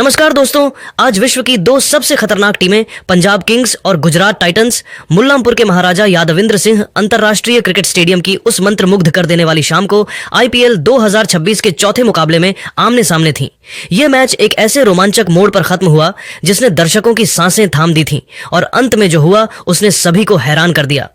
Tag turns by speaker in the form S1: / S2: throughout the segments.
S1: नमस्कार दोस्तों, आज विश्व की दो सबसे खतरनाक टीमें पंजाब किंग्स और गुजरात टाइटंस मुल्लांपुर के महाराजा यादविंद्र सिंह अंतरराष्ट्रीय क्रिकेट स्टेडियम की उस मंत्रमुग्ध कर देने वाली शाम को आईपीएल 2026 के चौथे मुकाबले में आमने सामने थीं। यह मैच एक ऐसे रोमांचक मोड़ पर खत्म हुआ जिसने दर्शकों की सांसें थाम दी थीं और अंत में जो हुआ उसने सभी को हैरान कर दिया।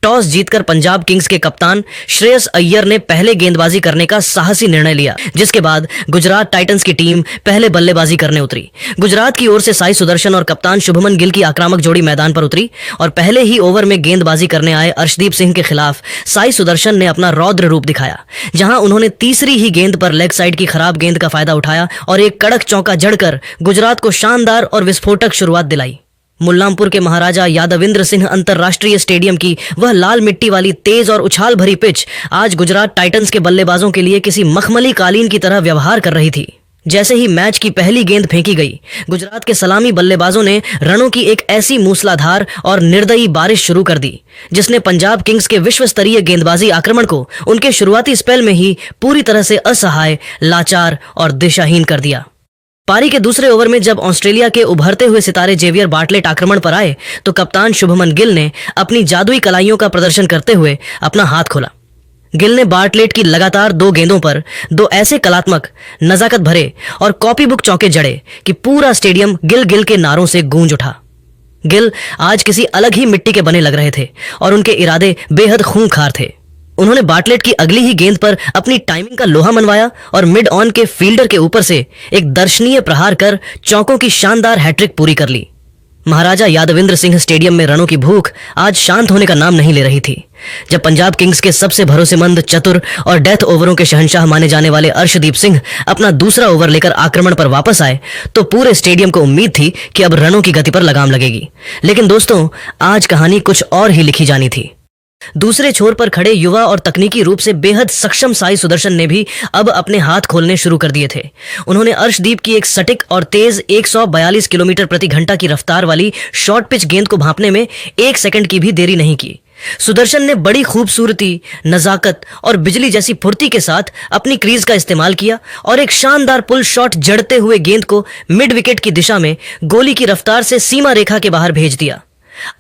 S1: टॉस जीतकर पंजाब किंग्स के कप्तान श्रेयस अय्यर ने पहले गेंदबाजी करने का साहसी निर्णय लिया, जिसके बाद गुजरात टाइटंस की टीम पहले बल्लेबाजी करने उतरी। गुजरात की ओर से साई सुदर्शन और कप्तान शुभमन गिल की आक्रामक जोड़ी मैदान पर उतरी और पहले ही ओवर में गेंदबाजी करने आए अर्शदीप सिंह के खिलाफ साई सुदर्शन ने अपना रौद्र रूप दिखाया, जहां उन्होंने तीसरी ही गेंद पर लेग साइड की खराब गेंद का फायदा उठाया और एक कड़क चौका जड़कर गुजरात को शानदार और विस्फोटक शुरुआत दिलाई। मुल्लांपुर के महाराजा यादविंद्र सिंह अंतरराष्ट्रीय स्टेडियम की वह लाल मिट्टी वाली तेज और उछाल भरी पिच आज गुजरात टाइटंस के बल्लेबाजों के लिए किसी मखमली कालीन की तरह व्यवहार कर रही थी। जैसे ही मैच की पहली गेंद फेंकी गई, गुजरात के सलामी बल्लेबाजों ने रनों की एक ऐसी मूसलाधार और निर्दयी बारिश शुरू कर दी जिसने पंजाब किंग्स के विश्व स्तरीय गेंदबाजी आक्रमण को उनके शुरुआती स्पेल में ही पूरी तरह से असहाय, लाचार और दिशाहीन कर दिया। पारी के दूसरे ओवर में जब ऑस्ट्रेलिया के उभरते हुए सितारे जेवियर बार्टलेट आक्रमण पर आए तो कप्तान शुभमन गिल ने अपनी जादुई कलाइयों का प्रदर्शन करते हुए अपना हाथ खोला। गिल ने बार्टलेट की लगातार दो गेंदों पर दो ऐसे कलात्मक, नजाकत भरे और कॉपी बुक चौके जड़े कि पूरा स्टेडियम गिल गिल के नारों से गूंज उठा। गिल आज किसी अलग ही मिट्टी के बने लग रहे थे और उनके इरादे बेहद खूंखार थे। उन्होंने बार्टलेट की अगली ही गेंद पर अपनी टाइमिंग का लोहा मनवाया और मिड ऑन के फील्डर के ऊपर से एक दर्शनीय प्रहार कर चौकों की शानदार हैट्रिक पूरी कर ली। महाराजा यादविंद्र सिंह स्टेडियम में रनों की भूख आज शांत होने का नाम नहीं ले रही थी। जब पंजाब किंग्स के सबसे भरोसेमंद, चतुर और डेथ ओवरों के शहंशाह माने जाने वाले अर्शदीप सिंह अपना दूसरा ओवर लेकर आक्रमण पर वापस आए तो पूरे स्टेडियम को उम्मीद थी कि अब रनों की गति पर लगाम लगेगी। लेकिन दोस्तों, आज कहानी कुछ और ही लिखी जानी थी। दूसरे छोर पर खड़े युवा और तकनीकी रूप से बेहद सक्षम साई सुदर्शन ने भी अब अपने हाथ खोलने शुरू कर दिए थे। उन्होंने अर्शदीप की एक सटीक और तेज 142 किलोमीटर प्रति घंटा की रफ्तार वाली शॉर्ट पिच गेंद को भांपने में एक सेकंड की भी देरी नहीं की। सुदर्शन ने बड़ी खूबसूरती, नजाकत और बिजली जैसी फुर्ती के साथ अपनी क्रीज का इस्तेमाल किया और एक शानदार पुल शॉट जड़ते हुए गेंद को मिड विकेट की दिशा में गोली की रफ्तार से सीमा रेखा के बाहर भेज दिया।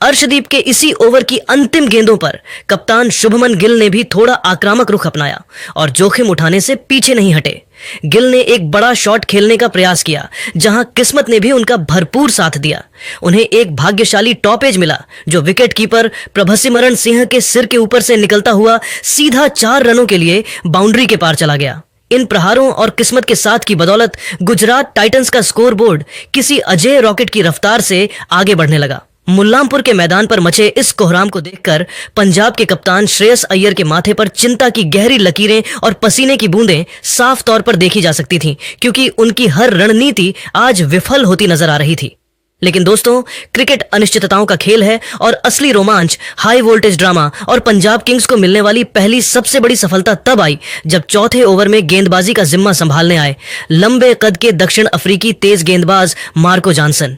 S1: अर्शदीप के इसी ओवर की अंतिम गेंदों पर कप्तान शुभमन गिल ने भी थोड़ा आक्रामक रुख अपनाया और जोखिम उठाने से पीछे नहीं हटे। गिल ने एक बड़ा शॉट खेलने का प्रयास किया, जहां किस्मत ने भी उनका भरपूर साथ दिया। उन्हें एक भाग्यशाली टॉप एज मिला जो विकेट कीपर प्रभसिमरन सिंह के सिर के ऊपर से निकलता हुआ सीधा 4 रनों के लिए बाउंड्री के पार चला गया। इन प्रहारों और किस्मत के साथ की बदौलत गुजरात टाइटंस का स्कोरबोर्ड किसी अजय रॉकेट की रफ्तार से आगे बढ़ने लगा। मुल्लांपुर के मैदान पर मचे इस कोहराम को देखकर पंजाब के कप्तान श्रेयस अय्यर के माथे पर चिंता की गहरी लकीरें और पसीने की बूंदें साफ तौर पर देखी जा सकती थीं, क्योंकि उनकी हर रणनीति आज विफल होती नजर आ रही थी। लेकिन दोस्तों, क्रिकेट अनिश्चितताओं का खेल है और असली रोमांच, हाई वोल्टेज ड्रामा और पंजाब किंग्स को मिलने वाली पहली सबसे बड़ी सफलता तब आई जब चौथे ओवर में गेंदबाजी का जिम्मा संभालने आए लंबे कद के दक्षिण अफ्रीकी तेज गेंदबाज मार्को जॉनसन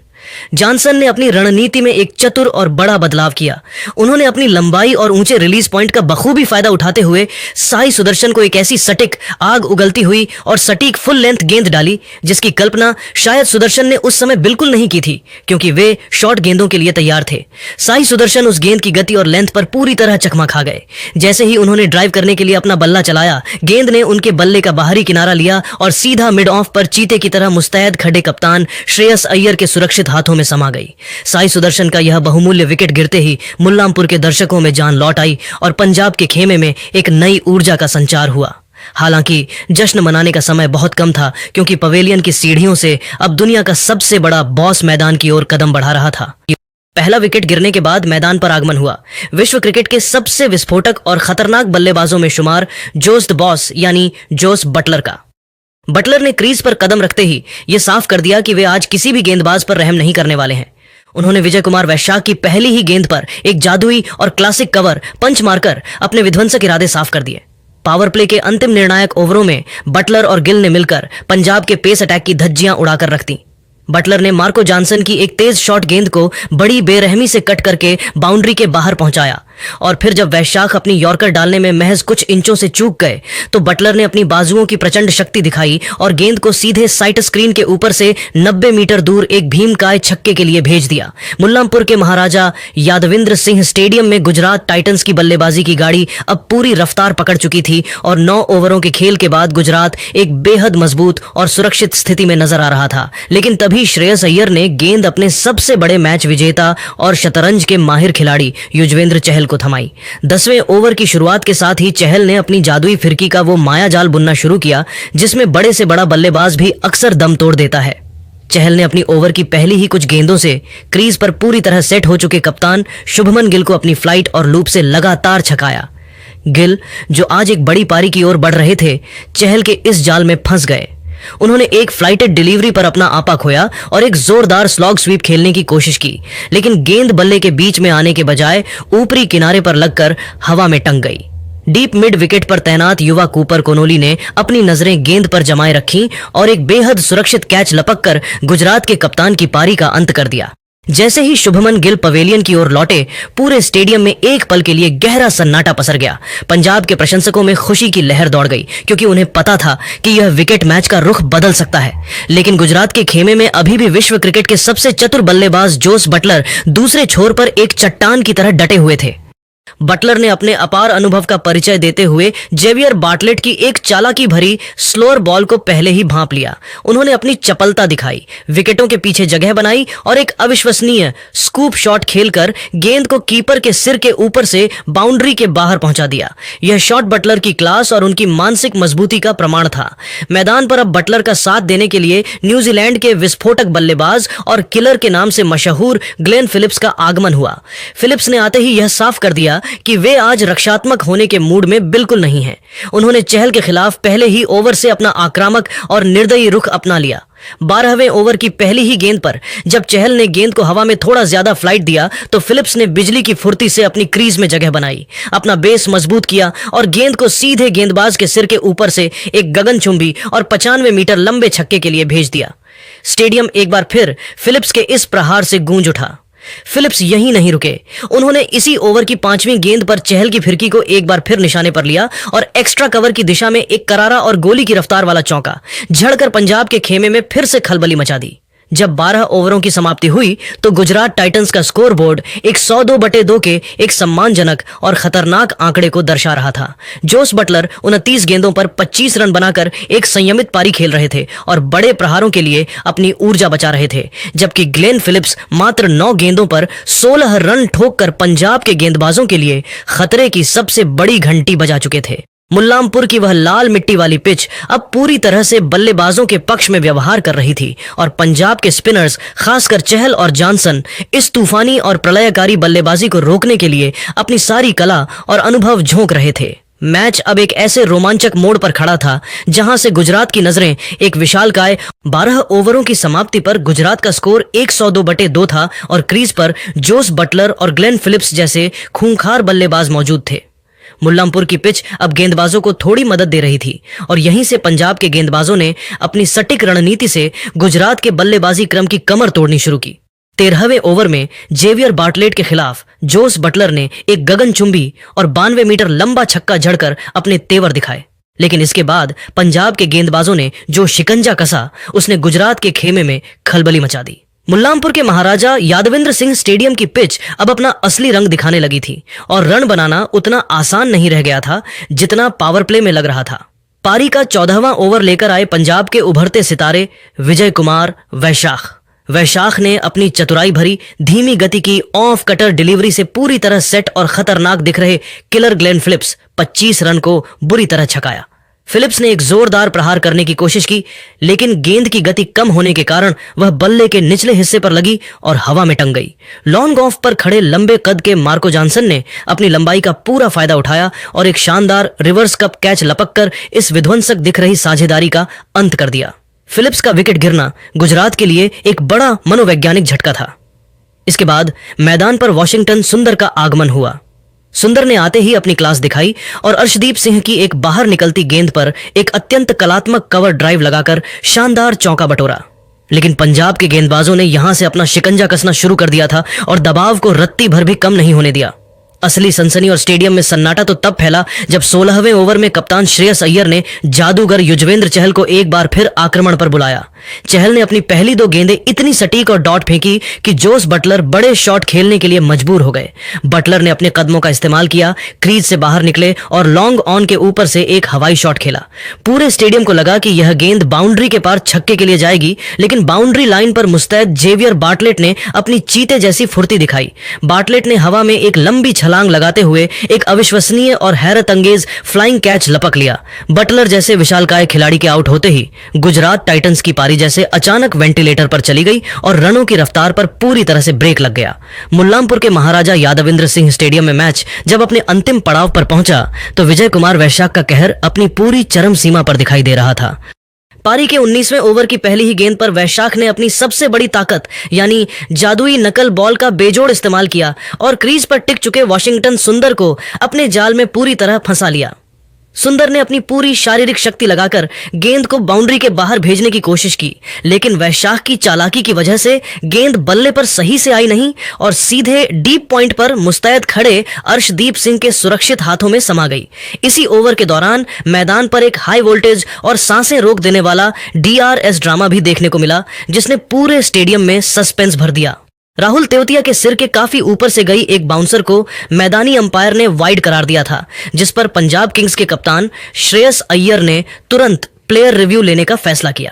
S1: ने अपनी रणनीति में एक चतुर और बड़ा बदलाव किया। उन्होंने अपनी लंबाई और ऊंचे रिलीज पॉइंट का बखूबी फायदा उठाते हुए साई सुदर्शन को एक ऐसी सटीक, आग उगलती हुई और सटीक फुल लेंथ गेंद डाली जिसकी कल्पना शायद सुदर्शन ने उस समय बिल्कुल नहीं की थी, क्योंकि वे शॉर्ट गेंदों के लिए तैयार थे। साई सुदर्शन उस गेंद की गति और लेंथ पर पूरी तरह चकमा खा गए। जैसे ही उन्होंने ड्राइव करने के लिए अपना बल्ला चलाया, गेंद ने उनके बल्ले का बाहरी किनारा लिया और सीधा मिड ऑफ पर चीते की तरह मुस्तैद खड़े कप्तान श्रेयस अय्यर के सुरक्षित हाथों में समा गई। साई सुदर्शन का यह बहुमूल्य विकेट गिरते ही मुल्लांपुर के दर्शकों में जान लौट आई और पंजाब के खेमे में एक नई ऊर्जा का संचार हुआ। हालांकि जश्न मनाने का समय बहुत कम था, क्योंकि पवेलियन की सीढ़ियों से अब दुनिया का सबसे बड़ा बॉस मैदान की ओर कदम बढ़ा रहा था। पहला विकेट गिरने के बाद मैदान पर आगमन हुआ विश्व क्रिकेट के सबसे विस्फोटक और खतरनाक बल्लेबाजों में शुमार जोस द बॉस यानी जोस बटलर का। बटलर ने क्रीज पर कदम रखते ही यह साफ कर दिया कि वे आज किसी भी गेंदबाज पर रहम नहीं करने वाले हैं। उन्होंने विजय कुमार वैशाख की पहली ही गेंद पर एक जादुई और क्लासिक कवर पंच मारकर अपने विध्वंसक इरादे साफ कर दिए। पावर प्ले के अंतिम निर्णायक ओवरों में बटलर और गिल ने मिलकर पंजाब के पेस अटैक की धज्जियां उड़ाकर रख दी। बटलर ने मार्को जॉनसन की एक तेज शॉट गेंद को बड़ी बेरहमी से कट करके बाउंड्री के बाहर पहुंचाया, और फिर जब वैशाख अपनी यॉर्कर डालने में महज कुछ इंचों से चूक गए तो बटलर ने अपनी बाजुओं की प्रचंड शक्ति दिखाई और गेंद को सीधे साइट स्क्रीन के ऊपर से 90 मीटर दूर एक भीमकाय छक्के के लिए भेज दिया। मुल्लांपुर के महाराजा यादविंद्र सिंह स्टेडियम में गुजरात टाइटंस की बल्लेबाजी की गाड़ी अब पूरी रफ्तार पकड़ चुकी थी और 9 ओवरों के खेल के बाद गुजरात एक बेहद मजबूत और सुरक्षित स्थिति में नजर आ रहा था। लेकिन तभी श्रेयस अय्यर ने गेंद अपने सबसे बड़े मैच विजेता और शतरंज के माहिर खिलाड़ी युजवेंद्र चहल को थमाई। 10वें ओवर की शुरुआत के साथ ही चहल ने अपनी जादुई फिरकी का वो माया जाल बुनना शुरू किया जिसमें बड़े से बड़ा बल्लेबाज भी अक्सर दम तोड़ देता है। चहल ने अपनी ओवर की पहली ही कुछ गेंदों से क्रीज पर पूरी तरह सेट हो चुके कप्तान शुभमन गिल को अपनी फ्लाइट और लूप से लगातार छकाया। गिल, जो आज एक बड़ी पारी की ओर बढ़ रहे थे, चहल के इस जाल में फंस गए। उन्होंने एक फ्लाइटेड डिलीवरी पर अपना आपा खोया और एक जोरदार स्लॉग स्वीप खेलने की कोशिश की, लेकिन गेंद बल्ले के बीच में आने के बजाय ऊपरी किनारे पर लगकर हवा में टंग गई। डीप मिड विकेट पर तैनात युवा कूपर कोनोली ने अपनी नजरें गेंद पर जमाए रखी और एक बेहद सुरक्षित कैच लपककर गुजरात के कप्तान की पारी का अंत कर दिया। जैसे ही शुभमन गिल पवेलियन की ओर लौटे, पूरे स्टेडियम में एक पल के लिए गहरा सन्नाटा पसर गया। पंजाब के प्रशंसकों में खुशी की लहर दौड़ गई क्योंकि उन्हें पता था कि यह विकेट मैच का रुख बदल सकता है। लेकिन गुजरात के खेमे में अभी भी विश्व क्रिकेट के सबसे चतुर बल्लेबाज जोस बटलर दूसरे छोर पर एक चट्टान की तरह डटे हुए थे। बटलर ने अपने अपार अनुभव का परिचय देते हुए जेवियर बार्टलेट की एक चालाकी भरी स्लोअर बॉल को पहले ही भांप लिया। उन्होंने अपनी चपलता दिखाई, विकेटों के पीछे जगह बनाई और एक अविश्वसनीय स्कूप शॉट खेलकर गेंद को कीपर के सिर के ऊपर से बाउंड्री के बाहर पहुंचा दिया। यह शॉट बटलर की क्लास और उनकी मानसिक मजबूती का प्रमाण था। मैदान पर अब बटलर का साथ देने के लिए न्यूजीलैंड के विस्फोटक बल्लेबाज और किलर के नाम से मशहूर ग्लेन फिलिप्स का आगमन हुआ। फिलिप्स ने आते ही यह साफ कर दिया कि वे आज रक्षात्मक होने के मूड में बिल्कुल नहीं हैं। उन्होंने चहल के खिलाफ पहले ही ओवर से अपना आक्रामक और निर्दयी रुख अपना लिया। 12वें ओवर की पहली ही गेंद पर जब चहल ने गेंद को हवा में थोड़ा ज्यादा फ्लाइट दिया तो फिलिप्स ने बिजली की फुर्ती से अपनी क्रीज में जगह बनाई, अपना बेस मजबूत किया और गेंद को सीधे गेंदबाज के सिर के ऊपर से एक गगनचुंबी और 95 मीटर लंबे छक्के के लिए भेज दिया। स्टेडियम एक बार फिर फिलिप्स के इस प्रहार से गूंज उठा। फिलिप्स यहीं नहीं रुके, उन्होंने इसी ओवर की 5वीं गेंद पर चहल की फिरकी को एक बार फिर निशाने पर लिया और एक्स्ट्रा कवर की दिशा में एक करारा और गोली की रफ्तार वाला चौका झड़कर पंजाब के खेमे में फिर से खलबली मचा दी। जब 12 ओवरों की समाप्ति हुई तो गुजरात टाइटंस का स्कोर बोर्ड एक 102/2 के एक सम्मानजनक और खतरनाक आंकड़े को दर्शा रहा था। जोस बटलर 29 गेंदों पर 25 रन बनाकर एक संयमित पारी खेल रहे थे और बड़े प्रहारों के लिए अपनी ऊर्जा बचा रहे थे, जबकि ग्लेन फिलिप्स मात्र 9 गेंदों पर 16 रन ठोककर पंजाब के गेंदबाजों के लिए खतरे की सबसे बड़ी घंटी बजा चुके थे। मुल्लांपुर की वह लाल मिट्टी वाली पिच अब पूरी तरह से बल्लेबाजों के पक्ष में व्यवहार कर रही थी और पंजाब के स्पिनर्स, खासकर चहल और जॉनसन, इस तूफानी और प्रलयकारी बल्लेबाजी को रोकने के लिए अपनी सारी कला और अनुभव झोंक रहे थे। मैच अब एक ऐसे रोमांचक मोड़ पर खड़ा था जहां से गुजरात की नजरें एक विशालकाय 12 ओवरों की समाप्ति पर गुजरात का स्कोर 102/2 था और क्रीज पर जोस बटलर और ग्लेन फिलिप्स जैसे खूंखार बल्लेबाज मौजूद थे। मुल्लांपुर की पिच अब गेंदबाजों को थोड़ी मदद दे रही थी और यहीं से पंजाब के गेंदबाजों ने अपनी सटीक रणनीति से गुजरात के बल्लेबाजी क्रम की कमर तोड़नी शुरू की। 13वें ओवर में जेवियर बार्टलेट के खिलाफ जोस बटलर ने एक गगनचुंबी और 92 मीटर लंबा छक्का जड़कर अपने तेवर दिखाए, लेकिन इसके बाद पंजाब के गेंदबाजों ने जो शिकंजा कसा उसने गुजरात के खेमे में खलबली मचा दी। मुल्लांपुर के महाराजा यादविंद्र सिंह स्टेडियम की पिच अब अपना असली रंग दिखाने लगी थी और रन बनाना उतना आसान नहीं रह गया था जितना पावर प्ले में लग रहा था। पारी का 14वां ओवर लेकर आए पंजाब के उभरते सितारे विजय कुमार वैशाख ने अपनी चतुराई भरी धीमी गति की ऑफ कटर डिलीवरी से पूरी तरह सेट और खतरनाक दिख रहे किलर ग्लेन फिलिप्स 25 रन को बुरी तरह छकाया। फिलिप्स ने एक जोरदार प्रहार करने की कोशिश की, लेकिन गेंद की गति कम होने के कारण वह बल्ले के निचले हिस्से पर लगी और हवा में टंग गई। लॉन्ग ऑफ पर खड़े लंबे कद के मार्को जॉनसन ने अपनी लंबाई का पूरा फायदा उठाया और एक शानदार रिवर्स कप कैच लपककर इस विध्वंसक दिख रही साझेदारी का अंत कर दिया। फिलिप्स का विकेट गिरना गुजरात के लिए एक बड़ा मनोवैज्ञानिक झटका था। इसके बाद मैदान पर वॉशिंगटन सुंदर का आगमन हुआ। सुंदर ने आते ही अपनी क्लास दिखाई और अर्शदीप सिंह की एक बाहर निकलती गेंद पर एक अत्यंत कलात्मक कवर ड्राइव लगाकर शानदार चौका बटोरा। लेकिन पंजाब के गेंदबाजों ने यहां से अपना शिकंजा कसना शुरू कर दिया था और दबाव को रत्ती भर भी कम नहीं होने दिया। असली सनसनी और स्टेडियम में सन्नाटा तो तब फैला जब 16वें ओवर में कप्तान श्रेयस अय्यर ने जादूगर युजवेंद्र चहल को एक बार फिर आक्रमण पर बुलाया। चहल ने अपनी पहली 2 गेंदें इतनी सटीक और डॉट फेंकी कि जोस बटलर बड़े शॉट खेलने के लिए मजबूर हो गए। बटलर ने अपने कदमों का इस्तेमाल किया, क्रीज से बाहर निकले और लॉन्ग ऑन के ऊपर से एक हवाई शॉट खेला। पूरे स्टेडियम को लगा कि यह गेंद बाउंड्री के पार छक्के के लिए जाएगी, लेकिन बाउंड्री लाइन पर मुस्तैद जेवियर बार्टलेट ने अपनी चीते जैसी फुर्ती दिखाई। बार्टलेट ने हवा में एक लंबी छलांग लगाते हुए एक अविश्वसनीय और हैरत अंगेज फ्लाइंग कैच लपक लिया। बटलर जैसे विशालकाय खिलाड़ी के आउट होते ही गुजरात टाइटंस की पारी जैसे अचानक वेंटिलेटर पर चली गई और रनों की रफ्तार पर पूरी तरह से ब्रेक लग गया। मुल्लानपुर के महाराजा यादविंद्र सिंह स्टेडियम में मैच जब अपने अंतिम पड़ाव पर पहुंचा तो विजय कुमार वैशाख का कहर अपनी पूरी चरम सीमा पर दिखाई दे रहा था। पारी के 19वें ओवर की पहली ही गेंद पर वैशाख ने अपनी सबसे बड़ी ताकत यानी जादुई नकल बॉल का बेजोड़ इस्तेमाल किया और क्रीज पर टिक चुके वॉशिंगटन सुंदर को अपने जाल में पूरी तरह फंसा लिया। सुंदर ने अपनी पूरी शारीरिक शक्ति लगाकर गेंद को बाउंड्री के बाहर भेजने की कोशिश की, लेकिन वैशाख की चालाकी की वजह से गेंद बल्ले पर सही से आई नहीं और सीधे डीप पॉइंट पर मुस्तैद खड़े अर्शदीप सिंह के सुरक्षित हाथों में समा गई। इसी ओवर के दौरान मैदान पर एक हाई वोल्टेज और सांसें रोक देने वाला DRS ड्रामा भी देखने को मिला, जिसने पूरे स्टेडियम में सस्पेंस भर दिया। राहुल तेवतिया के सिर के काफी ऊपर से गई एक बाउंसर को मैदानी अंपायर ने वाइड करार दिया था, जिस पर पंजाब किंग्स के कप्तान श्रेयस अय्यर ने तुरंत प्लेयर रिव्यू लेने का फैसला किया।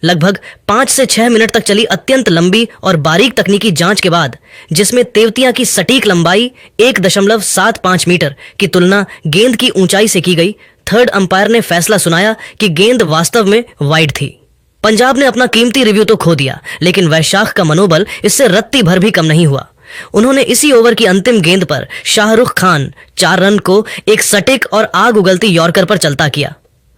S1: लगभग 5 से 6 मिनट तक चली अत्यंत लंबी और बारीक तकनीकी जांच के बाद, जिसमें तेवतिया की सटीक लंबाई 1.75 मीटर की तुलना गेंद की ऊंचाई से की गई, थर्ड अंपायर ने फैसला सुनाया कि गेंद वास्तव में वाइड थी। पंजाब ने अपना कीमती रिव्यू तो खो दिया, लेकिन वैशाख का मनोबल इससे रत्ती भर भी कम नहीं हुआ। उन्होंने इसी ओवर की अंतिम गेंद पर शाहरुख खान 4 रन को एक सटीक और आग उगलती यॉर्कर पर चलता किया।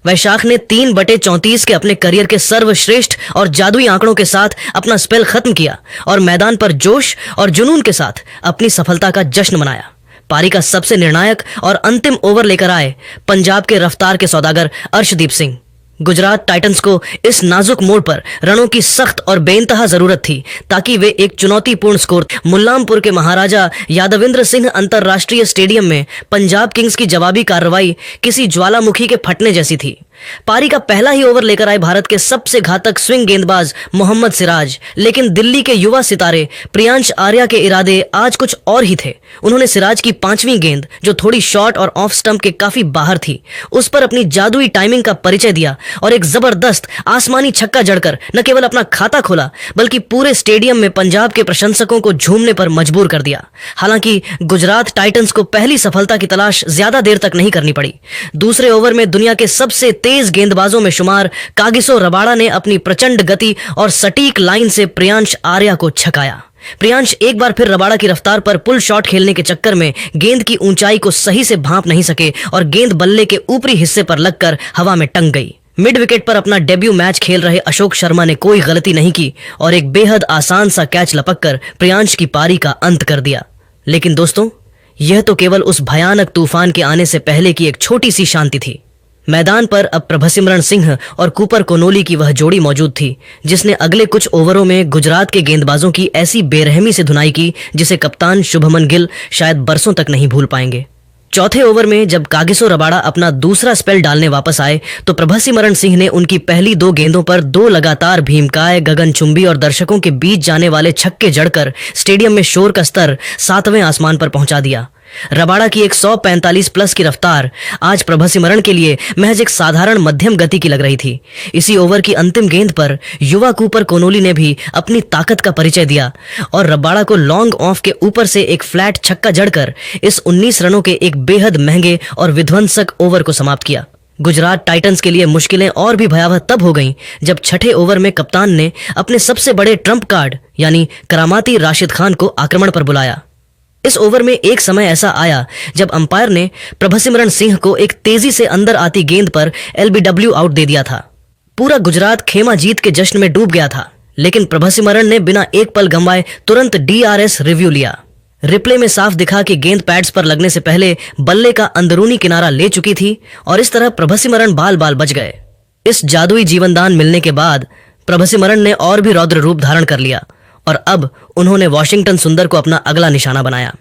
S1: वैशाख ने 3/34 के अपने करियर के सर्वश्रेष्ठ और जादुई आंकड़ों के साथ अपना स्पेल खत्म किया और मैदान पर जोश और जुनून के साथ अपनी सफलता का जश्न मनाया। पारी का सबसे निर्णायक और अंतिम ओवर लेकर आए पंजाब के रफ्तार के सौदागर अर्शदीप सिंह। गुजरात टाइटंस को इस नाजुक मोड़ पर रनों की सख्त और बेइंतहा जरूरत थी ताकि वे एक चुनौतीपूर्ण स्कोर। मुल्लानपुर के महाराजा यादविंद्र सिंह अंतरराष्ट्रीय स्टेडियम में पंजाब किंग्स की जवाबी कार्रवाई किसी ज्वालामुखी के फटने जैसी थी। पारी का पहला ही ओवर लेकर आए भारत के सबसे घातक स्विंग गेंदबाज मोहम्मद सिराज, लेकिन दिल्ली के युवा सितारे प्रियांश आर्या के इरादे आज कुछ और ही थे। उन्होंने सिराज की 5वीं गेंद, जो थोड़ी शॉर्ट और ऑफ स्टंप के काफी बाहर थी, उस पर अपनी जादुई टाइमिंग का परिचय दिया और एक जबरदस्त आसमानी छक्का जड़कर न केवल अपना खाता खोला बल्कि पूरे स्टेडियम में पंजाब के प्रशंसकों को झूमने पर मजबूर कर दिया। हालांकि गुजरात टाइटंस को पहली सफलता की तलाश ज्यादा देर तक नहीं करनी पड़ी। दूसरे ओवर में दुनिया के सबसे तेज गेंदबाजों में शुमार कागिसो रबाड़ा ने अपनी प्रचंड गति और सटीक लाइन से प्रियांश आर्या को छकाया। प्रियांश एक बार फिर रबाड़ा की रफ्तार पर पुल शॉट खेलने के चक्कर में गेंद की ऊंचाई को सही से भांप नहीं सके और गेंद बल्ले के ऊपरी हिस्से पर लगकर हवा में टंग गई। मिड विकेट पर अपना डेब्यू मैच खेल रहे अशोक शर्मा ने कोई गलती नहीं की और एक बेहद आसान सा कैच लपककर प्रियांश की पारी का अंत कर दिया। लेकिन दोस्तों, यह तो केवल उस भयानक तूफान के आने से पहले की एक छोटी सी शांति थी। मैदान पर अब प्रभसिमरन सिंह और कूपर कोनोली की वह जोड़ी मौजूद थी जिसने अगले कुछ ओवरों में गुजरात के गेंदबाजों की ऐसी बेरहमी से धुनाई की जिसे कप्तान शुभमन गिल शायद बरसों तक नहीं भूल पाएंगे। चौथे ओवर में जब कागिसो रबाड़ा अपना दूसरा स्पेल डालने वापस आए तो प्रभसिमरन सिंह ने उनकी पहली 2 गेंदों पर 2 लगातार भीमकाय, गगनचुंबी और दर्शकों के बीच जाने वाले छक्के जड़कर स्टेडियम में शोर का स्तर 7वें आसमान पर पहुंचा दिया। रबाड़ा की 145 प्लस की रफ्तार आज प्रभसिमरन के लिए महज एक साधारण मध्यम गति की लग रही थी। इसी ओवर की अंतिम गेंद पर युवा कूपर कोनोली ने भी अपनी ताकत का परिचय दिया और रबाड़ा को लॉन्ग ऑफ के ऊपर से एक फ्लैट छक्का जड़कर इस 19 रनों के एक बेहद महंगे और विध्वंसक ओवर को समाप्त किया। गुजरात टाइटंस के लिए मुश्किलें और भी भयावह तब हो गईं जब छठे ओवर में कप्तान ने अपने सबसे बड़े ट्रम्प कार्ड यानी करामाती राशिद खान को आक्रमण पर बुलाया। इस ओवर में एक समय ऐसा आया जब अंपायर ने प्रभसिमरन सिंह को एक तेजी से अंदर आती गेंद पर LBW आउट दे दिया था। पूरा गुजरात खेमा जीत के जश्न में डूब गया था, लेकिन प्रभसिमरन ने बिना एक पल गंवाए तुरंत DRS रिव्यू लिया। रिप्ले में साफ दिखा कि गेंद पैड्स पर लगने से पहले बल्ले का अंदरूनी किनारा ले चुकी थी और इस तरह प्रभसिमरन बाल बाल बच गए। इस जादुई जीवनदान मिलने के बाद प्रभसिमरन ने और भी रौद्र रूप धारण कर लिया और अब उन्होंने वॉशिंगटन सुंदर को अपना अगला निशाना बनाया।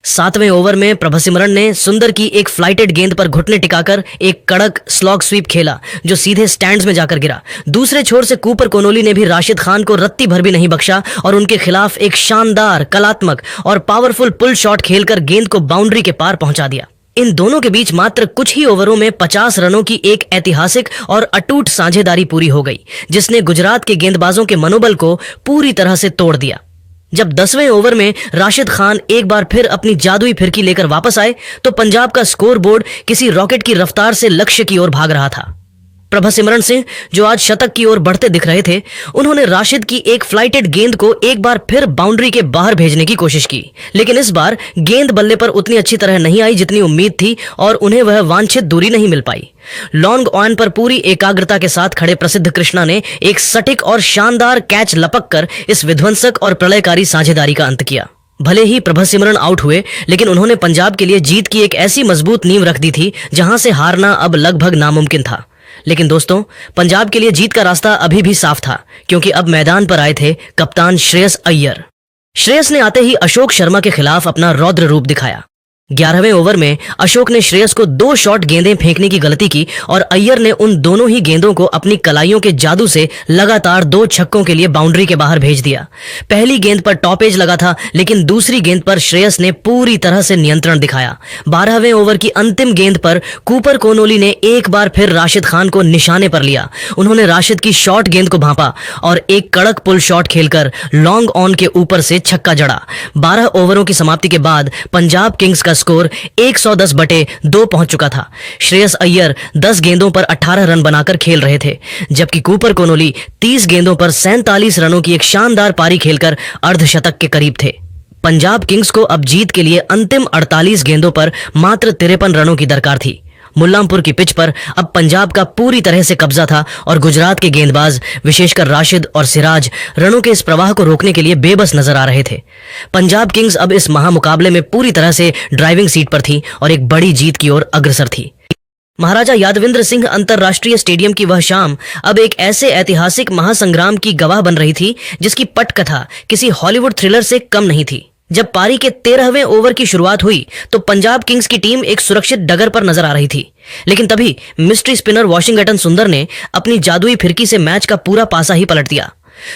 S1: 7वें ओवर में प्रभसिमरन ने सुंदर की एक फ्लाइटेड गेंद पर घुटने टिकाकर एक कड़क स्लॉग स्वीप खेला जो सीधे स्टैंड्स में जाकर गिरा। दूसरे छोर से कूपर कोनोली ने भी राशिद खान को रत्ती भर भी नहीं बख्शा और उनके खिलाफ एक शानदार, कलात्मक और पावरफुल पुल शॉट खेलकर गेंद को बाउंड्री के पार पहुंचा दिया। इन दोनों के बीच मात्र कुछ ही ओवरों में 50 रनों की एक ऐतिहासिक और अटूट साझेदारी पूरी हो गई, जिसने गुजरात के गेंदबाजों के मनोबल को पूरी तरह से तोड़ दिया। जब 10वें ओवर में राशिद खान एक बार फिर अपनी जादुई फिरकी लेकर वापस आए तो पंजाब का स्कोर बोर्ड किसी रॉकेट की रफ्तार से लक्ष्य की ओर भाग रहा था। प्रभसिमरन सिंह, जो आज शतक की ओर बढ़ते दिख रहे थे, उन्होंने राशिद की एक फ्लाइटेड गेंद को एक बार फिर बाउंड्री के बाहर भेजने की कोशिश की, लेकिन इस बार गेंद बल्ले पर उतनी अच्छी तरह नहीं आई जितनी उम्मीद थी और उन्हें वह वांछित दूरी नहीं मिल पाई। लॉन्ग ऑन पर पूरी एकाग्रता के साथ खड़े प्रसिद्ध कृष्णा ने एक सटीक और शानदार कैच लपक कर इस विध्वंसक और प्रलयकारी साझेदारी का अंत किया। भले ही प्रभसिमरन आउट हुए, लेकिन उन्होंने पंजाब के लिए जीत की एक ऐसी मजबूत नींव रख दी थी जहां से हारना अब लगभग नामुमकिन था। लेकिन दोस्तों, पंजाब के लिए जीत का रास्ता अभी भी साफ था, क्योंकि अब मैदान पर आए थे कप्तान श्रेयस अय्यर। श्रेयस ने आते ही अशोक शर्मा के खिलाफ अपना रौद्र रूप दिखाया। 11वें ओवर में अशोक ने श्रेयस को 2 शॉट गेंदें फेंकने की गलती की और अय्यर ने उन दोनों ही गेंदों को अपनी कलाइयों के जादू से लगातार 2 छक्कों के लिए बाउंड्री के बाहर भेज दिया। पहली गेंद पर टॉपेज लगा था, लेकिन दूसरी गेंद पर श्रेयस ने पूरी तरह से नियंत्रण दिखाया। 12वें ओवर की अंतिम गेंद पर कूपर कोनोली ने एक बार फिर राशिद खान को निशाने पर लिया। उन्होंने राशिद की शॉर्ट गेंद को भांपा और एक कड़क पुल शॉट खेलकर लॉन्ग ऑन के ऊपर से छक्का जड़ा। 12 ओवरों की समाप्ति के बाद पंजाब किंग्स का स्कोर 110/2 पहुंच चुका था। श्रेयस अय्यर 10 गेंदों पर 18 रन बनाकर खेल रहे थे, जबकि कूपर कोनोली 30 गेंदों पर 47 रनों की एक शानदार पारी खेलकर अर्धशतक के करीब थे। पंजाब किंग्स को अब जीत के लिए अंतिम 48 गेंदों पर मात्र 53 रनों की दरकार थी। मुल्लांपुर की पिच पर अब पंजाब का पूरी तरह से कब्जा था और गुजरात के गेंदबाज, विशेषकर राशिद और सिराज, रनों के इस प्रवाह को रोकने के लिए बेबस नजर आ रहे थे। पंजाब किंग्स अब इस महामुकाबले में पूरी तरह से ड्राइविंग सीट पर थी और एक बड़ी जीत की ओर अग्रसर थी। महाराजा यादविंद्र सिंह अंतरराष्ट्रीय स्टेडियम की वह शाम अब एक ऐसे ऐतिहासिक महासंग्राम की गवाह बन रही थी जिसकी पटकथा किसी हॉलीवुड थ्रिलर से कम नहीं थी। जब पारी के 13वें ओवर की शुरुआत हुई तो पंजाब किंग्स की टीम एक सुरक्षित डगर पर नजर आ रही थी, लेकिन तभी मिस्ट्री स्पिनर वाशिंगटन सुंदर ने अपनी जादुई फिरकी से मैच का पूरा पासा ही पलट दिया।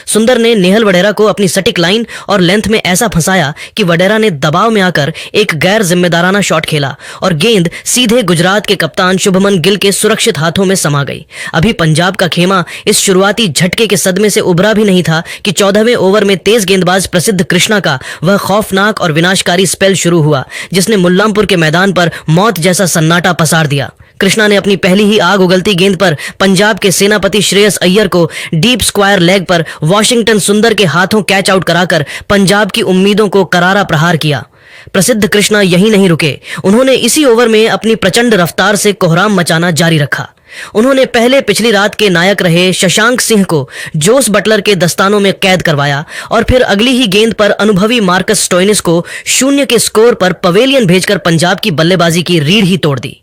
S1: सुंदर ने नेहल वडेरा को अपनी सटीक लाइन और लेंथ में ऐसा फंसाया कि वडेरा ने दबाव में आकर एक गैर जिम्मेदाराना शॉट खेला और गेंद सीधे गुजरात के कप्तान शुभमन गिल के सुरक्षित हाथों में समा गई। अभी पंजाब का खेमा इस शुरुआती झटके के सदमे से उभरा भी नहीं था कि 14वें ओवर में तेज गेंदबाज प्रसिद्ध कृष्णा का वह खौफनाक और विनाशकारी स्पेल शुरू हुआ, जिसने मुल्लांपुर के मैदान पर मौत जैसा सन्नाटा पसार दिया। कृष्णा ने अपनी पहली ही आग उगलती गेंद पर पंजाब के सेनापति श्रेयस अय्यर को डीप स्क्वायर लेग पर वाशिंगटन सुंदर के हाथों कैच आउट कराकर पंजाब की उम्मीदों को करारा प्रहार किया। प्रसिद्ध कृष्णा यहीं नहीं रुके, उन्होंने इसी ओवर में अपनी प्रचंड रफ्तार से कोहराम मचाना जारी रखा। उन्होंने पहले पिछली रात के नायक रहे शशांक सिंह को जोस बटलर के दस्तानों में कैद करवाया और फिर अगली ही गेंद पर अनुभवी मार्कस स्टोइनिस को 0 के स्कोर पर पवेलियन भेजकर पंजाब की बल्लेबाजी की रीढ़ ही तोड़ दी।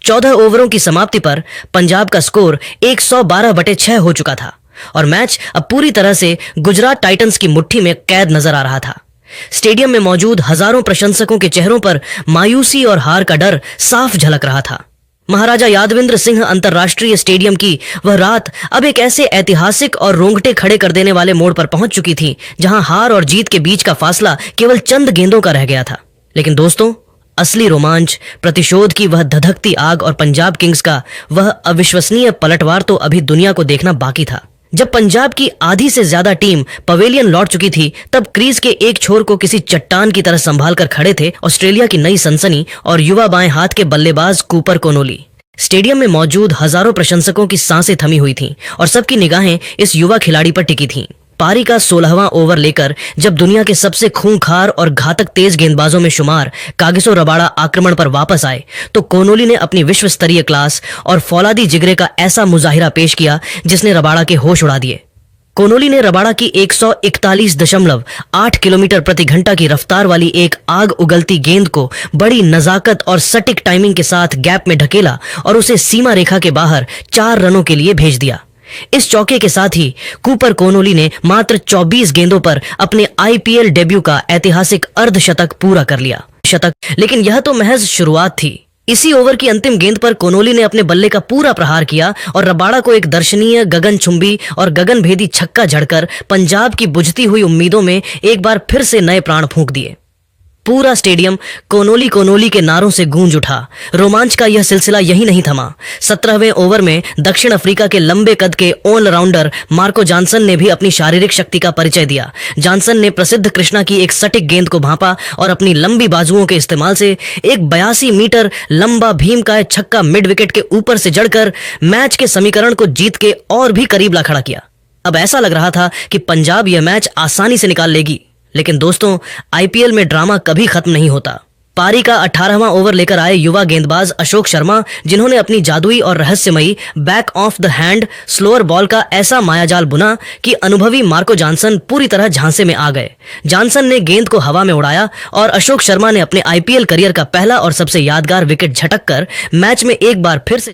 S1: 14 ओवरों की समाप्ति पर पंजाब का स्कोर 112/6 हो चुका था और मैच अब पूरी तरह से गुजरात टाइटंस की मुट्ठी में कैद नजर आ रहा था। स्टेडियम में मौजूद हजारों प्रशंसकों के चेहरों पर मायूसी और हार का डर साफ झलक रहा था। महाराजा यादविंद्र सिंह अंतरराष्ट्रीय स्टेडियम की वह रात अब एक ऐसे ऐतिहासिक और रोंगटे खड़े कर देने वाले मोड़ पर पहुंच चुकी थी जहां हार और जीत के बीच का फासला केवल चंद गेंदों का रह गया था। लेकिन दोस्तों, असली रोमांच, प्रतिशोध की वह धधकती आग और पंजाब किंग्स का वह अविश्वसनीय पलटवार तो अभी दुनिया को देखना बाकी था। जब पंजाब की आधी से ज्यादा टीम पवेलियन लौट चुकी थी, तब क्रीज के एक छोर को किसी चट्टान की तरह संभाल कर खड़े थे ऑस्ट्रेलिया की नई सनसनी और युवा बाएं हाथ के बल्लेबाज कूपर कोनोली। स्टेडियम में मौजूद हजारों प्रशंसकों की सांसें थमी हुई थीं और सबकी निगाहें इस युवा खिलाड़ी पर टिकी थीं। पारी का 16वां ओवर लेकर जब दुनिया के सबसे खूंखार और घातक तेज गेंदबाजों में शुमार कागिसो रबाड़ा आक्रमण पर वापस आए तो कोनोली ने अपनी विश्व स्तरीय क्लास और फौलादी जिगरे का ऐसा मुजाहिरा पेश किया जिसने रबाड़ा के होश उड़ा दिए। कोनोली ने रबाड़ा की 141.8 किलोमीटर प्रति घंटा की रफ्तार वाली एक आग उगलती गेंद को बड़ी नजाकत और सटीक टाइमिंग के साथ गैप में ढकेला और उसे सीमा रेखा के बाहर 4 रनों के लिए भेज दिया। इस चौके के साथ ही कूपर कोनोली ने मात्र 24 गेंदों पर अपने आईपीएल डेब्यू का ऐतिहासिक अर्धशतक पूरा कर लिया। शतक, लेकिन यह तो महज शुरुआत थी। इसी ओवर की अंतिम गेंद पर कोनोली ने अपने बल्ले का पूरा प्रहार किया और रबाड़ा को एक दर्शनीय गगनचुंबी और गगनभेदी छक्का जड़कर पंजाब की बुझती हुई उम्मीदों में एक बार फिर से नए प्राण फूंक दिए। पूरा स्टेडियम कोनोली कोनोली के नारों से गूंज उठा। रोमांच का यह सिलसिला यही नहीं थमा। 17वें ओवर में दक्षिण अफ्रीका के लंबे कद के ऑलराउंडर मार्को जॉनसन ने भी अपनी शारीरिक शक्ति का परिचय दिया। जॉनसन ने प्रसिद्ध कृष्णा की एक सटीक गेंद को भांपा और अपनी लंबी बाजुओं के इस्तेमाल से एक 82 मीटर लंबा भीमकाय छक्का मिड विकेट के ऊपर से जड़कर मैच के समीकरण को जीत के और भी करीब ला खड़ा किया। अब ऐसा लग रहा था कि पंजाब यह मैच आसानी से निकाल लेगी, लेकिन दोस्तों, आईपीएल में ड्रामा कभी खत्म नहीं होता। पारी का 18वां ओवर लेकर आए युवा गेंदबाज अशोक शर्मा, जिन्होंने अपनी जादुई और रहस्यमयी back of the hand slower ball का ऐसा मायाजाल बुना कि अनुभवी मार्को जॉनसन पूरी तरह झांसे में आ गए। जॉनसन ने गेंद को हवा में उड़ाया और अशोक शर्मा ने अपने आईपीएल करियर का पहला और सबसे यादगार विकेट झटक कर मैच में एक बार फिर से